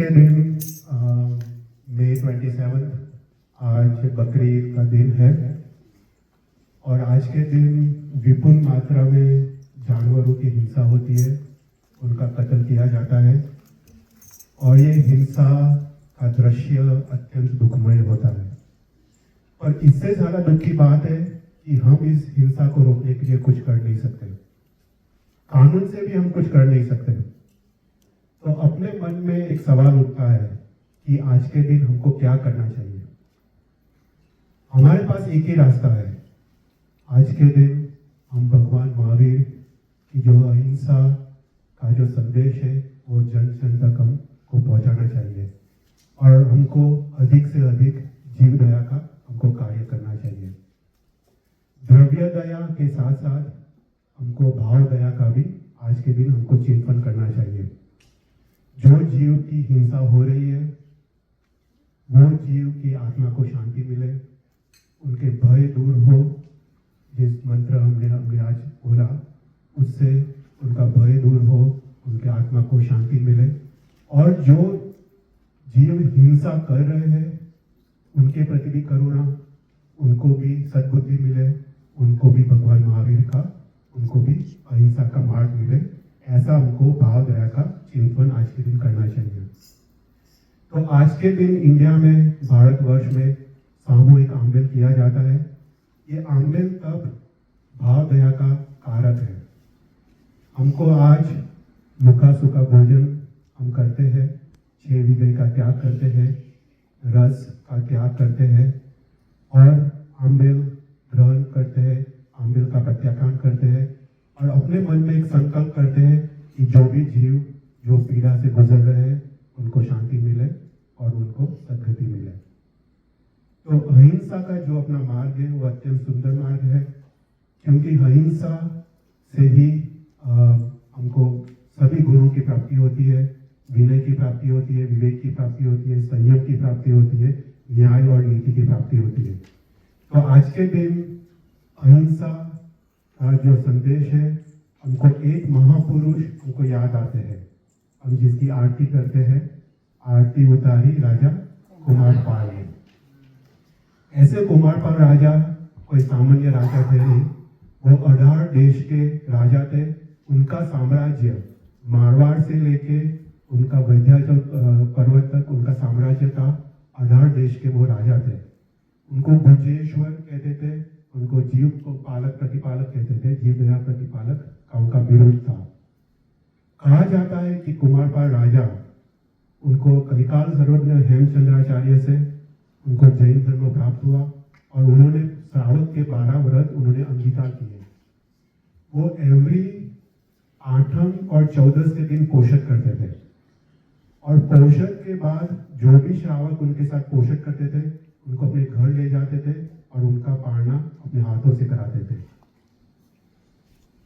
के दिन मई 27 आज बकरीद का दिन है और आज के दिन विपुल मात्रा में जानवरों की हिंसा होती है, उनका कत्ल किया जाता है और ये हिंसा का दृश्य अत्यंत दुखमय होता है। और इससे ज़्यादा दुख की बात है कि हम इस हिंसा को रोकने के लिए कुछ कर नहीं सकते, कानून से भी हम कुछ कर नहीं सकते। तो अपने मन में एक सवाल उठता है कि आज के दिन हमको क्या करना चाहिए। हमारे पास एक ही रास्ता है। आज के दिन हम भगवान महावीर की जो अहिंसा का जो संदेश है वो जन जन तक हमको पहुंचाना चाहिए और हमको अधिक से अधिक जीव दया का हमको कार्य करना चाहिए। द्रव्य दया के साथ साथ हमको भाव दया का भी आज के दिन हमको चिंतन करना चाहिए। जो जीव की हिंसा हो रही है वो जीव की आत्मा को शांति मिले, उनके भय दूर हो। जिस मंत्र हमने आज बोला उससे उनका भय दूर हो, उनके आत्मा को शांति मिले और जो जीव हिंसा कर रहे हैं उनके प्रति भी करुणा, उनको भी सद्बुद्धि मिले, उनको भी भगवान महावीर का, उनको भी अहिंसा का मार्ग मिले। ऐसा हमको भाव दया का चिंतन आज के दिन करना चाहिए। तो आज के दिन इंडिया में, भारतवर्ष में सामूहिक आंदोलन किया जाता है। ये आंदोलन तब भाव दया का कारक है। हमको आज मुखा सुखा भोजन हम करते हैं, 6 विधि का त्याग करते हैं, रस का त्याग करते हैं और आंबेल ग्रहण करते हैं, आंबेल का प्रत्याख्यान करते हैं और अपने मन में एक संकल्प करते हैं कि जो भी जीव जो पीड़ा से गुजर रहे हैं उनको शांति मिले और उनको सद्गति मिले। तो अहिंसा का जो अपना मार्ग है वो अत्यंत सुंदर मार्ग है, क्योंकि अहिंसा से ही हमको सभी गुणों की प्राप्ति होती है, विनय की प्राप्ति होती है, विवेक की प्राप्ति होती है, संयम की प्राप्ति होती है, न्याय और नीति की प्राप्ति होती है। तो आज के दिन अहिंसा का जो संदेश है, हमको एक महापुरुष हमको याद आते हैं, हम जिसकी आरती करते हैं, आरती उतारी राजा कुमारपाल ने। ऐसे कुमारपाल राजा कोई सामान्य राजा थे नहीं, वो अडार देश के राजा थे। उनका साम्राज्य मारवाड़ से लेके उनका विंध्याचल पर्वत तक उनका साम्राज्य था। अडार देश के वो राजा थे। उनको भुजेश्वर कहते थे, उनको जीव को पालक प्रतिपालक कहते थे, जीव दया प्रतिपालक का उनका विरोध था। कहा जाता है कि कुमारपाल राजा उनको कलिकाल सर्वज्ञ हेमचंद्राचार्य से उनको जैन धर्म प्राप्त हुआ और उन्होंने श्रावक के 12 व्रत उन्होंने अंगीकार किए। वो एवरी 8 और 14 के दिन पोषक करते थे और पोषक के बाद जो भी श्रावक उनके साथ पोषक करते थे उनको अपने घर ले जाते थे और उनका पालना अपने हाथों से कराते थे।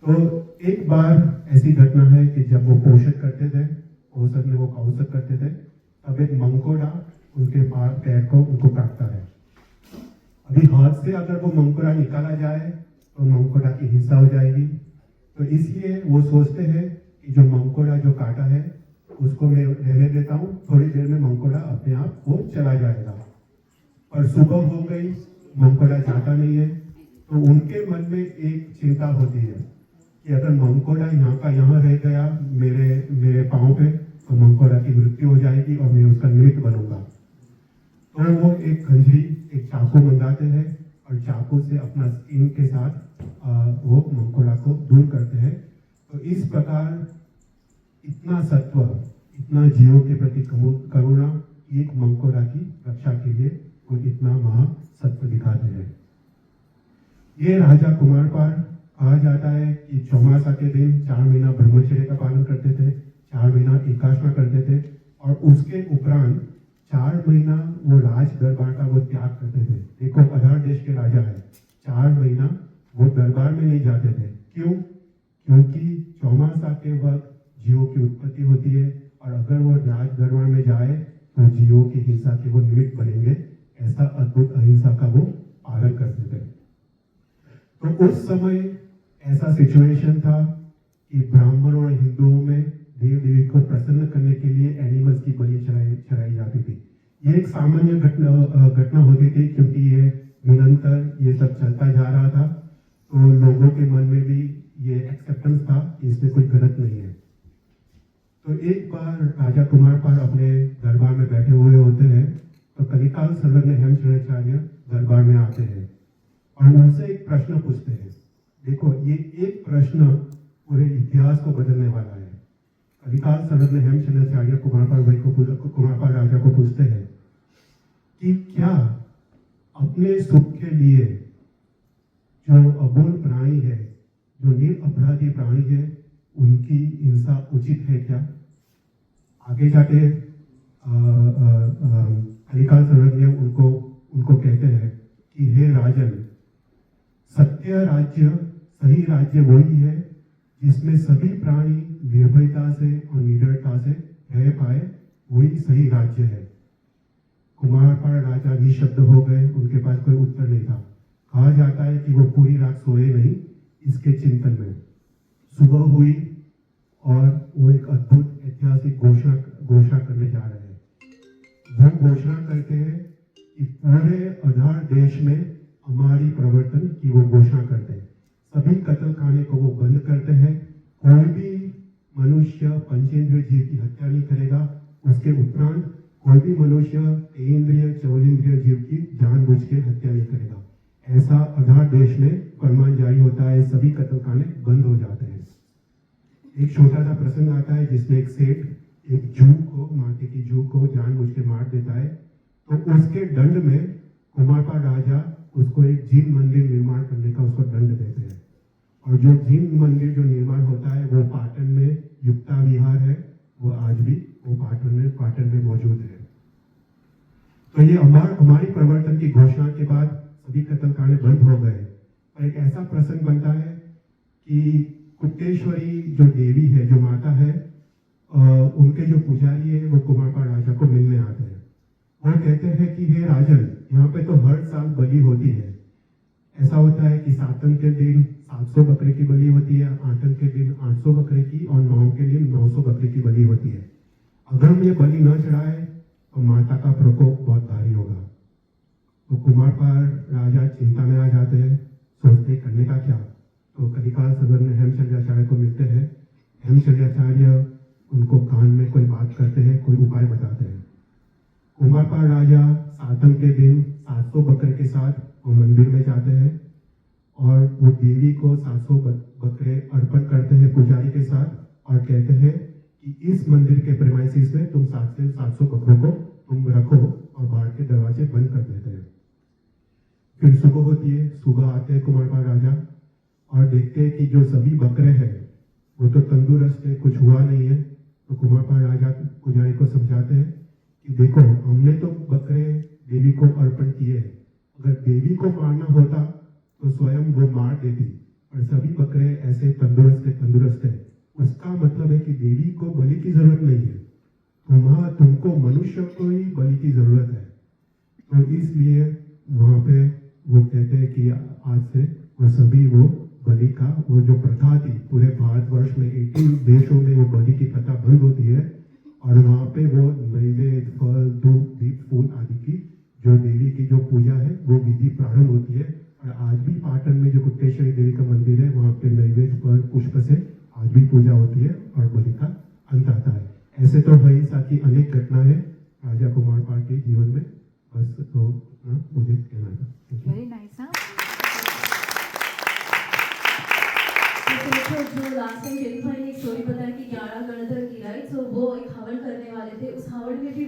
तो एक बार ऐसी घटना है कि जब वो पोषक करते थे, पोषक में वो कौशक करते थे, तब एक मंकोड़ा उनके पैर को उनको काटता है। अभी हाथ से अगर वो मंकोड़ा निकाला जाए तो मंकोड़ा की हिंसा हो जाएगी, तो इसलिए वो सोचते हैं कि जो मंकोड़ा जो काटा है उसको मैं रहने देता हूँ, थोड़ी देर में मंकोड़ा अपने आप वो चला जाएगा। और सुबह हो गई, मंकोड़ा जाता नहीं है, तो उनके मन में एक चिंता होती है कि अगर मंकोड़ा यहाँ का यहाँ रह गया मेरे पाँव पे, तो मंकोड़ा की मृत्यु हो जाएगी और मैं उसका निमित्त बनूंगा। तो वो एक खंजरी, एक चाकू मंगाते हैं और चाकू से अपना स्किन के साथ वो मंकोड़ा को दूर करते हैं। तो इस प्रकार इतना सत्व, इतना जीवों के प्रति करुणा, एक मंकोड़ा की रक्षा के लिए वो इतना महासत्व दिखाते हैं। ये राजा कुमारपाल, कहा जाता है कि चौमासा के दिन 4 महीना ब्रह्मचर्य का पालन करते थे, 4 महीना एकादशा करते थे और उसके उपरांत 4 महीना वो राज दरबार का वो त्याग करते थे। देखो अडार देश के राजा है, 4 महीना वो दरबार में नहीं जाते थे। क्यों? क्योंकि चौमासा के वक्त जीवों की उत्पत्ति होती है और अगर वो राज दरबार में जाए तो जीवों की हिंसा के वो निमित्त बनेंगे। ऐसा अद्भुत अहिंसा का वो पालन करते थे। तो उस समय ऐसा सिचुएशन था कि ब्राह्मणों और हिंदुओं में देव देवी को प्रसन्न करने के लिए एनिमल्स की बलि चढ़ाई एक सामान्य घटना होती थी, क्योंकि ये निरंतर ये सब चलता जा रहा था, तो लोगों के मन में भी ये एक्सेप्टेंस था कि इसमें कोई गलत नहीं है। तो एक बार राजा कुमारपाल अपने दरबार में बैठे हुए होते हैं, तो कलिकाल संलग्न हेमचंद्राचार्य दरबार में आते हैं और उनसे एक प्रश्न पूछते हैं। देखो, ये एक प्रश्न पूरे इतिहास को बदलने वाला है। कलिकाल संलग्न हेमचंद्राचार्य कुमारपाल राजा को पूछते हैं कि क्या अपने सुख के लिए जो अबोल प्राणी है, जो निरपराधी प्राणी है, उनकी हिंसा उचित है क्या? आगे जाके कलिकाल संलग्न उनको कहते हैं कि हे राजन, सत्य राज्य, सही राज्य वही है जिसमें सभी प्राणी निर्भयता से और निडरता से रह पाए, वही सही राज्य है। कुमारपाल राजा निशब्द हो गए, उनके पास कोई उत्तर नहीं था। कहा जाता है कि वो पूरी रात सोए नहीं इसके चिंतन में। सुबह हुई और वो एक अद्भुत ऐतिहासिक घोषणा करने जा रहे हैं। वो घोषणा करते हैं कि पूरे आधार देश में हमारी प्रवर्तन की वो घोषणा करते हैं। सभी कत्ल खाने को वो बंद करते हैं। कोई भी मनुष्य पंचेंद्रिय जीव की हत्या नहीं करेगा। उसके उपरांत कोई भी मनुष्य इंद्रिय चौलिंद्रिय जीव की जानबूझ के हत्या नहीं करेगा। ऐसा आधार देश में फरमान जारी होता है। सभी कत्ल खाने बंद हो जाते हैं। एक छोटा सा प्रसंग आता है जिसमें एक सेठ एक जू को, माथे की जू को जानबूझ के मार देता है। तो उसके दंड में कुमारपाल राजा उसको एक जीन मंदिर निर्माण करने का उसको दंड देते हैं। और जो जीन मंदिर जो निर्माण होता है वो पाटन में युक्ता विहार है, वो आज भी वो पाटन में मौजूद है। तो ये हमारी प्रवर्तन की घोषणा के बाद सभी कत्लखाने बंद हो गए। और एक ऐसा प्रसंग बनता है कि कुट्टेश्वरी जो देवी है, जो माता है, उनके जो पुजारी है वो कुमारपाल राजा को मिलने आते हैं। वो कहते हैं कि हे राजन, यहाँ पे तो हर साल बलि होती है। ऐसा होता है कि सातम के दिन 700 बकरे की बलि होती है, आठम के दिन 800 बकरे की और नौम के दिन 900 बकरे की बलि होती है। अगर हम ये बलि न चढ़ाए तो माता का प्रकोप बहुत भारी होगा। तो कुमारपाल राजा चिंता में आ जाते हैं, सोचते करने का क्या। तो कलिकाल संलग्न हेमचंद्राचार्य को मिलते हैं। हेमचंद्राचार्य उनको कान में कोई बात करते हैं, कोई उपाय बताते हैं। कुमारपाल राजा सातम के दिन 700 बकरे के साथ वो मंदिर में जाते हैं और वो देवी को 700 बकरे अर्पण करते हैं पुजारी के साथ और कहते हैं कि इस मंदिर के प्रेमाइसिस में तुम 700 बकरों को तुम रखो और बाहर के दरवाजे बंद कर देते हैं। फिर सुबह होती है। सुबह आते हैं कुमारपाल राजा और देखते हैं कि जो सभी बकरे हैं वो तो तंदुरुस्त है, कुछ हुआ नहीं है। तो कुमारपाल राजा पुजारी को समझाते हैं कि देखो, हमने तो बकरे देवी को अर्पण किए हैं। अगर देवी को मारना होता तो स्वयं वो मार देती, और सभी बकरे ऐसे तंदुरुस्त है। उसका मतलब है कि देवी को बलि की जरूरत नहीं है, तुमको मनुष्य को ही बलि की जरूरत है। तो इसलिए वहां पे वो कहते हैं कि आज से वो सभी वो बलि का वो जो प्रथा थी, पूरे भारतवर्ष में 18 देशों में वो बलि की प्रथा बंद होती है और वहां पे वो नैवेद्य, फल, धूप, दीप, फूल आदि की जो देवी की जो पूजा है वो विधि प्रारंभ होती है। और आज भी पाटन में जो कुट्टेश्वरी देवी का मंदिर है वहां पे नैवेद्य, फल, पुष्प से आज भी पूजा होती है और बलि का अंत आता है। ऐसे तो वही साथी अनेक घटना है राजा कुमारपाल के जीवन में। बस तो मुझे कहना था। Very nice. जो लास्ट टाइम जेठी भाई ने एक स्टोरी बताया कि 11 गणधर की, राइट, सो वो एक हवन करने वाले थे। उस हवन में भी